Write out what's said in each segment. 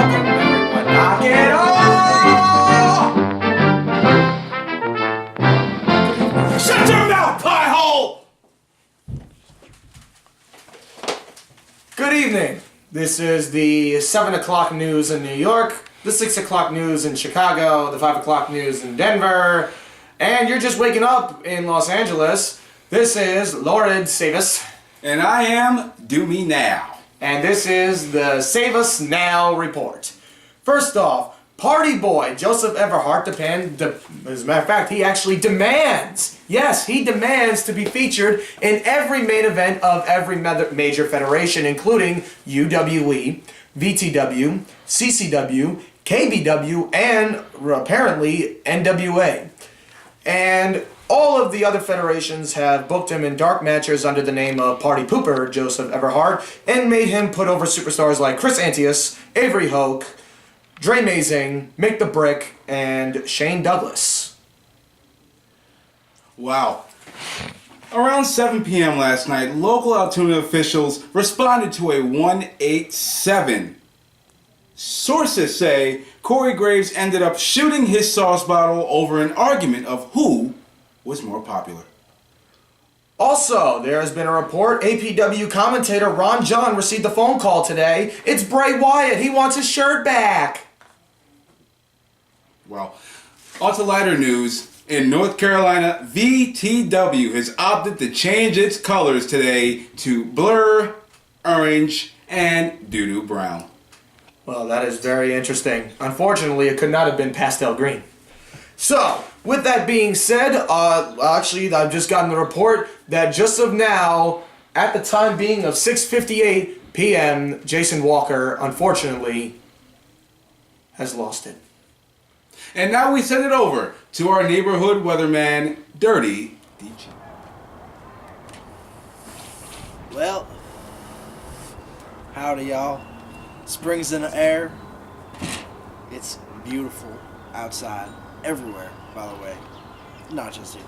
Welcome, everyone. Knock it off! Shut your mouth, pie hole! Good evening. This is the 7 o'clock news in New York, the 6 o'clock news in Chicago, the 5 o'clock news in Denver, and you're just waking up in Los Angeles. This is Lord Savis. And I am Do Me Now. And this is the Save Us Now report. First off, party boy Joseph Everhart as a matter of fact, he actually demands, yes, he demands to be featured in every main event of every major federation, including UWE, VTW, CCW, KBW, and apparently NWA. And all of the other federations have booked him in dark matches under the name of Party Pooper Joseph Everhart and made him put over superstars like Chris Antius, Avery Hoke, Dre Mazing, Mick the Brick, and Shane Douglas. Wow. Around 7 p.m. last night, local Altoona officials responded to a 187. Sources say Corey Graves ended up shooting his sauce bottle over an argument of who was more popular. Also, there has been a report APW commentator Ron John received a phone call today. It's Bray Wyatt. He wants his shirt back. Well, on to lighter news. In North Carolina, VTW has opted to change its colors today to blur, orange, and doo-doo brown. Well, that is very interesting. Unfortunately, it could not have been pastel green. So, with that being said, actually, I've just gotten the report that just of now, at the time being of 6:58 p.m., Jason Walker, unfortunately, has lost it. And now we send it over to our neighborhood weatherman, Dirty DJ. Well, howdy y'all. Spring's in the air. It's beautiful outside. Everywhere, by the way. Not just here.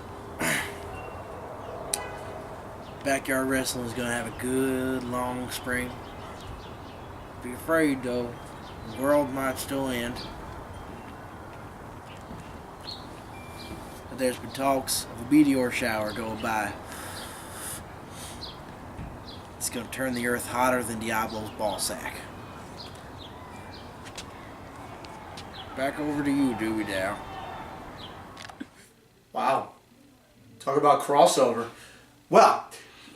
Backyard wrestling is going to have a good, long spring. Be afraid, though. The world might still end. But there's been talks of a meteor shower going by. It's going to turn the earth hotter than Diablo's ball sack. Back over to you, Dewey Dow. Wow. Talk about crossover. Well,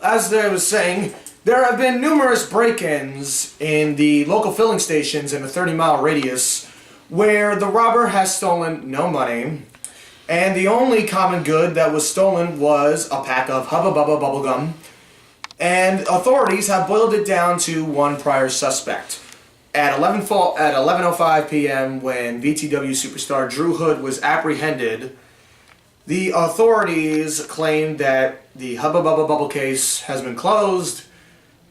as I was saying, there have been numerous break-ins in the local filling stations in a 30-mile radius where the robber has stolen no money, and the only common good that was stolen was a pack of Hubba Bubba bubblegum, and authorities have boiled it down to one prior suspect. At 11:05 p.m., when VTW superstar Drew Hood was apprehended, the authorities claimed that the Hubba Bubba Bubble case has been closed,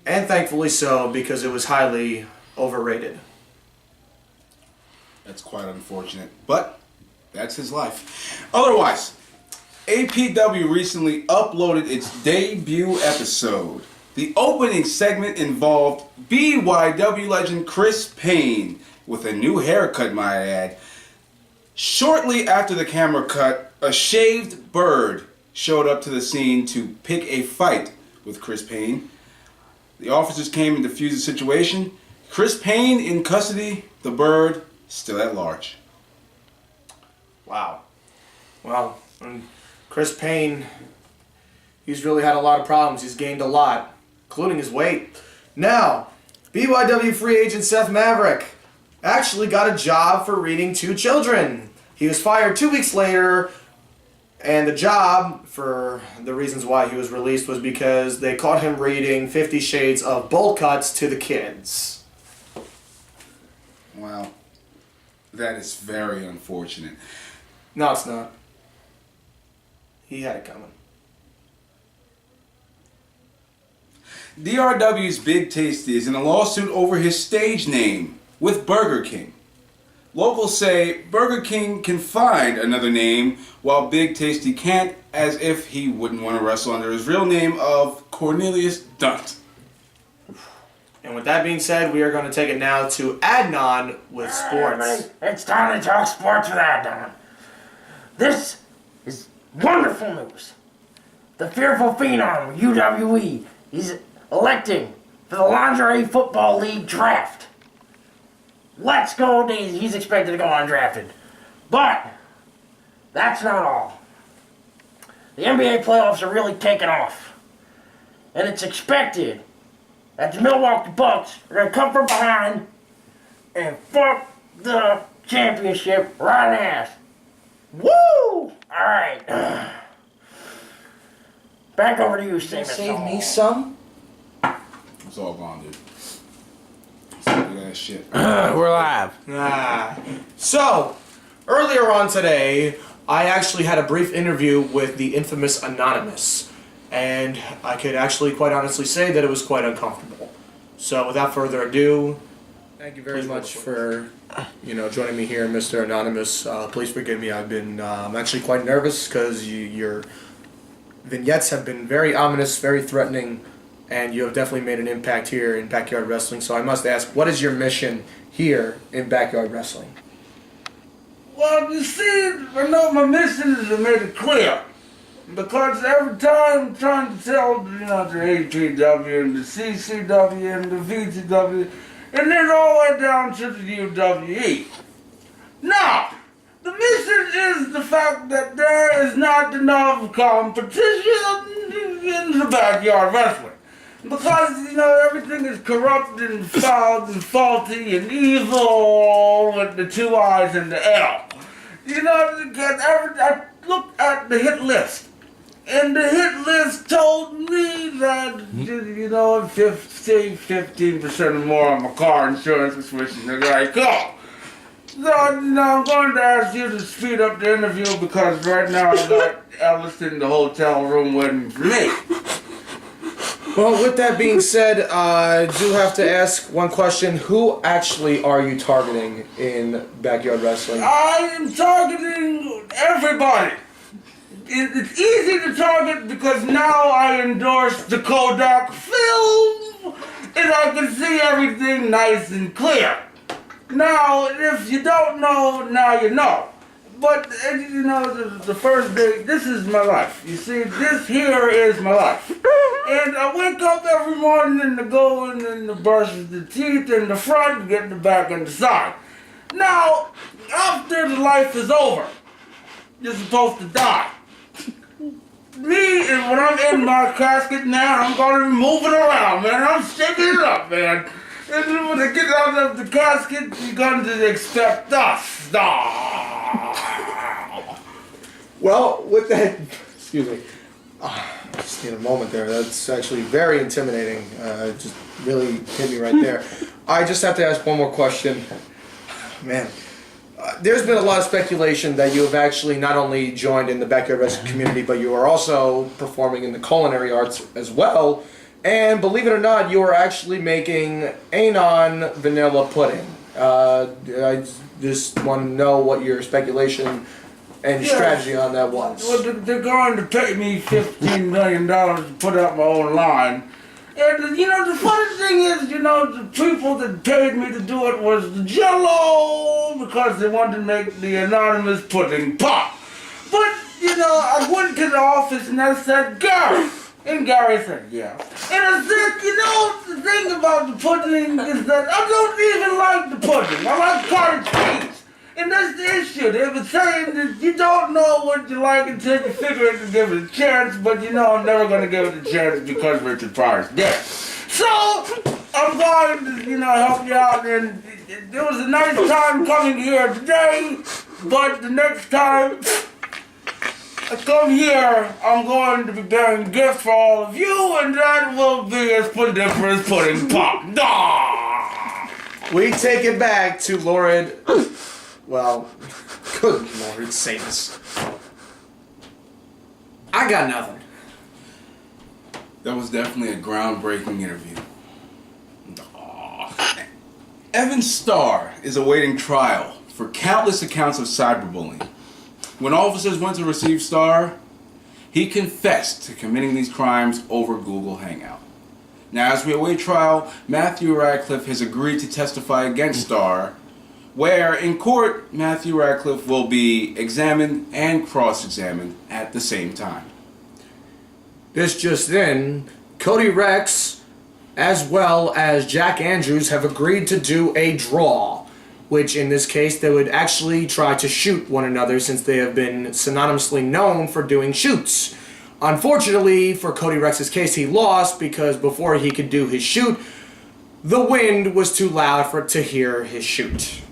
and thankfully so, because it was highly overrated. That's quite unfortunate, but that's his life. Otherwise, APW recently uploaded its debut episode. The opening segment involved BYW legend Chris Payne, with a new haircut, might I add. Shortly after the camera cut, a shaved bird showed up to the scene to pick a fight with Chris Payne. The officers came and defused the situation. Chris Payne in custody, the bird still at large. Wow. Wow. And Chris Payne, he's really had a lot of problems. He's gained a lot, including his weight. Now, BYW free agent Seth Maverick actually got a job for reading to children. He was fired 2 weeks later, and the job, for the reasons why he was released, was because they caught him reading 50 Shades of Bowl Cuts to the kids. Wow. That is very unfortunate. No, it's not. He had it coming. DRW's Big Tasty is in a lawsuit over his stage name with Burger King. Locals say Burger King can find another name while Big Tasty can't, as if he wouldn't want to wrestle under his real name of Cornelius Dunt. And with that being said, we are going to take it now to Adnan with sports. It's time to talk sports with Adnan. This is wonderful news. The fearful phenom, UWE, he's electing for the Lingerie Football League draft. Let's go. He's expected to go undrafted. But that's not all. The NBA playoffs are really taking off. And it's expected that the Milwaukee Bucks are going to come from behind and fuck the championship right in the ass. Woo! Alright. Back over to you, Save me some? It's all gone, dude. Stupid ass shit. We're live. So, earlier on today, I actually had a brief interview with the infamous Anonymous. And I could actually quite honestly say that it was quite uncomfortable. So, without further ado, thank you very much for, joining me here, Mr. Anonymous. Please forgive me. I'm actually quite nervous because your vignettes have been very ominous, very threatening, and you have definitely made an impact here in Backyard Wrestling. So I must ask, what is your mission here in Backyard Wrestling? Well, you see, I know my mission is to make it clear. Because every time I'm trying to tell, the APW and the CCW and the VTW, and then all the way down to the UWE. Now, the mission is the fact that there is not enough competition in the Backyard Wrestling. Because, everything is corrupt and foul and faulty and evil with the two I's and the L. Because I looked at the hit list. And the hit list told me that, if say 15% or more on my car insurance was switching to Geico. So, I'm going to ask you to speed up the interview because right now I've got Ellis in the hotel room waiting for me. Well, with that being said, I do have to ask one question. Who actually are you targeting in Backyard Wrestling? I am targeting everybody. It's easy to target because now I endorse the Kodak film and I can see everything nice and clear. Now, if you don't know, now you know. But, the first day, this is my life. You see, this here is my life. And I wake up every morning to go in and to brush the teeth in the front, get the back and the side. Now, after the life is over, you're supposed to die. Me, and when I'm in my casket now, I'm going to move it around, man. I'm shaking it up, man. And when I get out of the casket, you're going to expect us. Well, with that, excuse me, just need a moment there. That's actually very intimidating. Just really hit me right there. I just have to ask one more question. Man, there's been a lot of speculation that you have actually not only joined in the Backyard Wrestling community, but you are also performing in the culinary arts as well. And believe it or not, you are actually making Anon vanilla pudding. I just want to know what your speculation and strategy on that was. Well, they're going to pay me $15 million to put out my own line. And, the funny thing is, the people that paid me to do it was the Jello because they wanted to make the Anonymous pudding pop. But, I went to the office and I said, Gary. And Gary said, yeah. And I said, the thing about the pudding is that I don't even like the pudding. I like cottage cheese. And that's the issue. They were saying that you don't know what you like until you figure it and give it a chance, but I'm never going to give it a chance because Richard Pryor's dead. So, I'm going to, help you out, and it was a nice time coming here today, but the next time I come here, I'm going to be bearing gifts for all of you, and that will be as splendiferous pudding pop. We take it back to Lord. Well, good Lord, say this. I got nothing. That was definitely a groundbreaking interview. Evan Starr is awaiting trial for countless accounts of cyberbullying. When officers went to receive Starr, he confessed to committing these crimes over Google Hangout. Now, as we await trial, Matthew Radcliffe has agreed to testify against Starr, where in court, Matthew Radcliffe will be examined and cross-examined at the same time. This just in, Cody Rex, as well as Jack Andrews, have agreed to do a draw, which in this case they would actually try to shoot one another since they have been synonymously known for doing shoots. Unfortunately, for Cody Rex's case, he lost because before he could do his shoot, the wind was too loud for it to hear his shoot.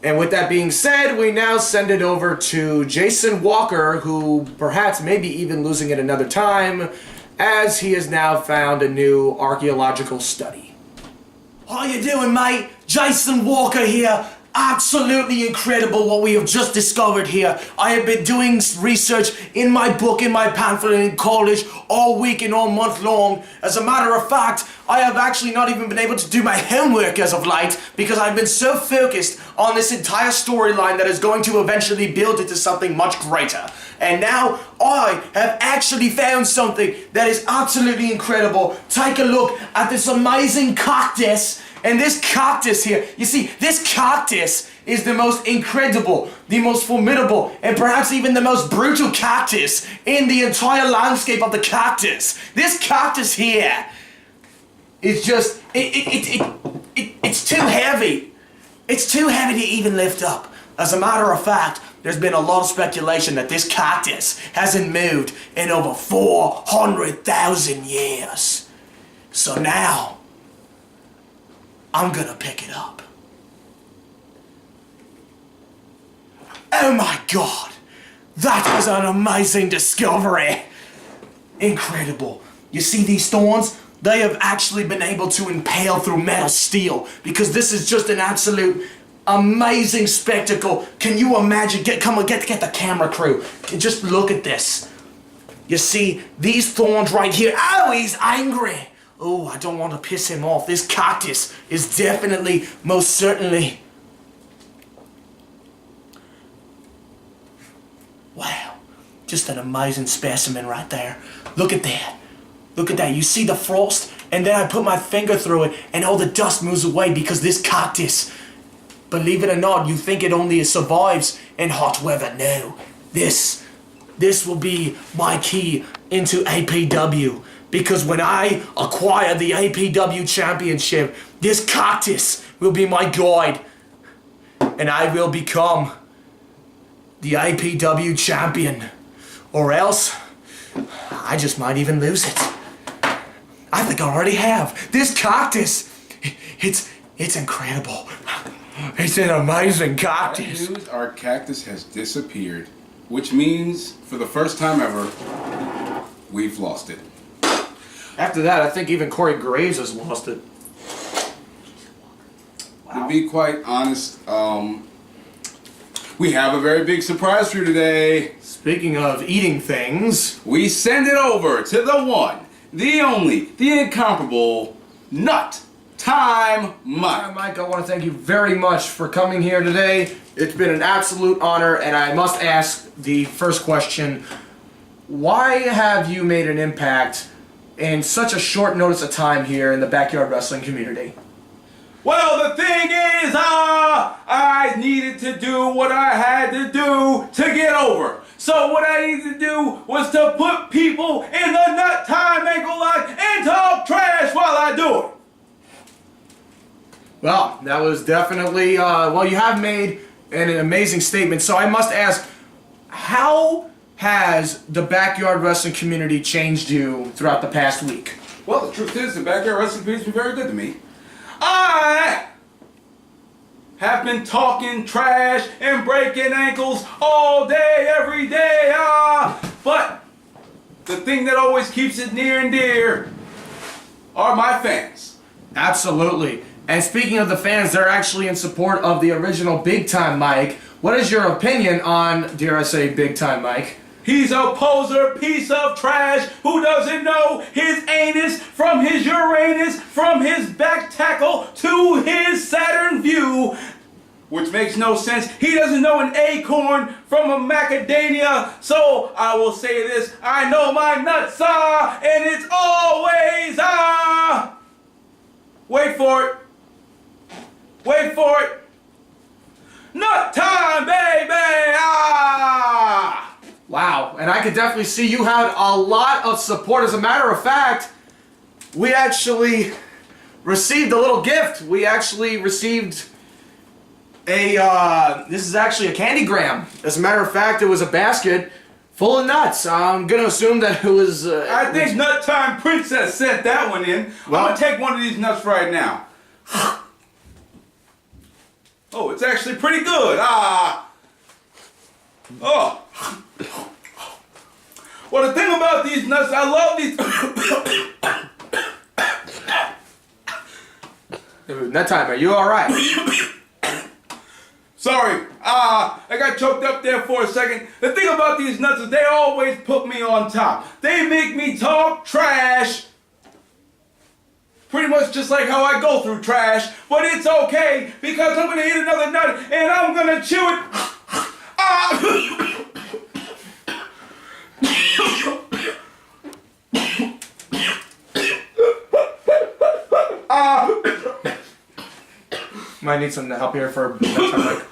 And with that being said, we now send it over to Jason Walker, who perhaps maybe even losing it another time, as he has now found a new archaeological study. How you doing, mate? Jason Walker here. Absolutely incredible what we have just discovered here. I have been doing research in my book, in my pamphlet in college, all week and all month long. As a matter of fact, I have actually not even been able to do my homework as of late because I've been so focused on this entire storyline that is going to eventually build into something much greater. And now I have actually found something that is absolutely incredible. Take a look at this amazing cactus. And this cactus here, you see, this cactus is the most incredible, the most formidable, and perhaps even the most brutal cactus in the entire landscape of the cactus. This cactus here is just, it's too heavy. It's too heavy to even lift up. As a matter of fact, there's been a lot of speculation that this cactus hasn't moved in over 400,000 years. So now, I'm gonna pick it up. Oh my god! That was an amazing discovery! Incredible. You see these thorns? They have actually been able to impale through metal steel because this is just an absolute amazing spectacle. Can you imagine? Get the camera crew. Just look at this. You see these thorns right here. Oh, he's angry. Oh, I don't want to piss him off. This cactus is definitely, most certainly... Wow. Just an amazing specimen right there. Look at that. Look at that. You see the frost? And then I put my finger through it and all the dust moves away because this cactus, believe it or not, you think it only survives in hot weather. No. This will be my key into APW. Because when I acquire the APW championship, this cactus will be my guide. And I will become the APW champion. Or else, I just might even lose it. I think I already have. This cactus, it's incredible. It's an amazing cactus. That news, our cactus has disappeared. Which means, for the first time ever, we've lost it. After that, I think even Corey Graves has lost it. Wow. To be quite honest, we have a very big surprise for you today. Speaking of eating things, we send it over to the one, the only, the incomparable Nut Time Mike. Hi, Mike, I want to thank you very much for coming here today. It's been an absolute honor, and I must ask the first question. Why have you made an impact in such a short notice of time here in the backyard wrestling community? Well, the thing is, I needed to do what I had to do to get over. So what I needed to do was to put people in the Nut Time ankle lock and talk trash while I do it. Well, that was definitely, well, you have made an amazing statement. So I must ask, how has the backyard wrestling community changed you throughout the past week? Well, the truth is, the backyard wrestling community has been very good to me. I have been talking trash and breaking ankles all day, every day. But the thing that always keeps it near and dear are my fans. Absolutely. And speaking of the fans, they're actually in support of the original Big Time Mike. What is your opinion on, dare I say, Big Time Mike? He's a poser piece of trash who doesn't know his anus from his Uranus, from his back tackle to his Saturn view. which makes no sense. He doesn't know an acorn from a macadamia. So I will say this: I know my nuts are, and it's always wait for it. Wait for it. Nut time, baby! Wow, and I could definitely see you had a lot of support. As a matter of fact, we actually received a little gift. We actually received this is actually a candygram. As a matter of fact, it was a basket full of nuts. I'm gonna assume that it was... I think Nut Time Princess sent that one in. Well, I'm gonna take one of these nuts right now. Oh, it's actually pretty good. Oh. Well, the thing about these nuts, I love these. Nut time, are you alright? Sorry, I got choked up there for a second. The thing about these nuts is they always put me on top. They make me talk trash. Pretty much just like how I go through trash. But it's okay, because I'm gonna eat another nut and I'm gonna chew it. Might need some help here for nut time, Mike.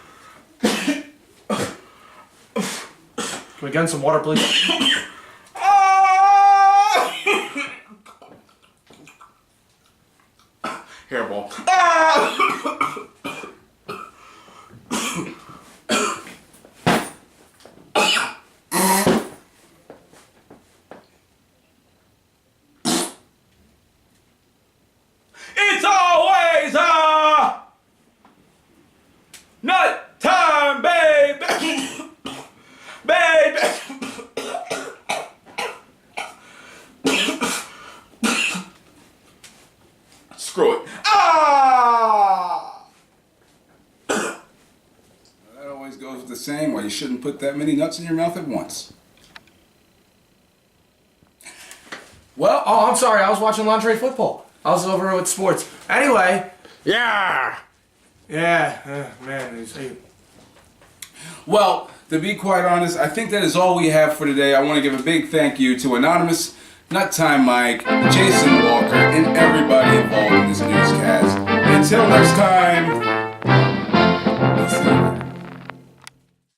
Can we get in some water, please? Hairball. It's always nut time, baby. Baby. Screw it. That always goes with the saying, why you shouldn't put that many nuts in your mouth at once. Well, oh, I'm sorry. I was watching lingerie football. I was over with sports. Anyway. Yeah. Yeah, man. Well, to be quite honest, I think that is all we have for today. I want to give a big thank you to Anonymous, Nut Time Mike, Jason Walker, and everybody involved in this newscast. Until next time.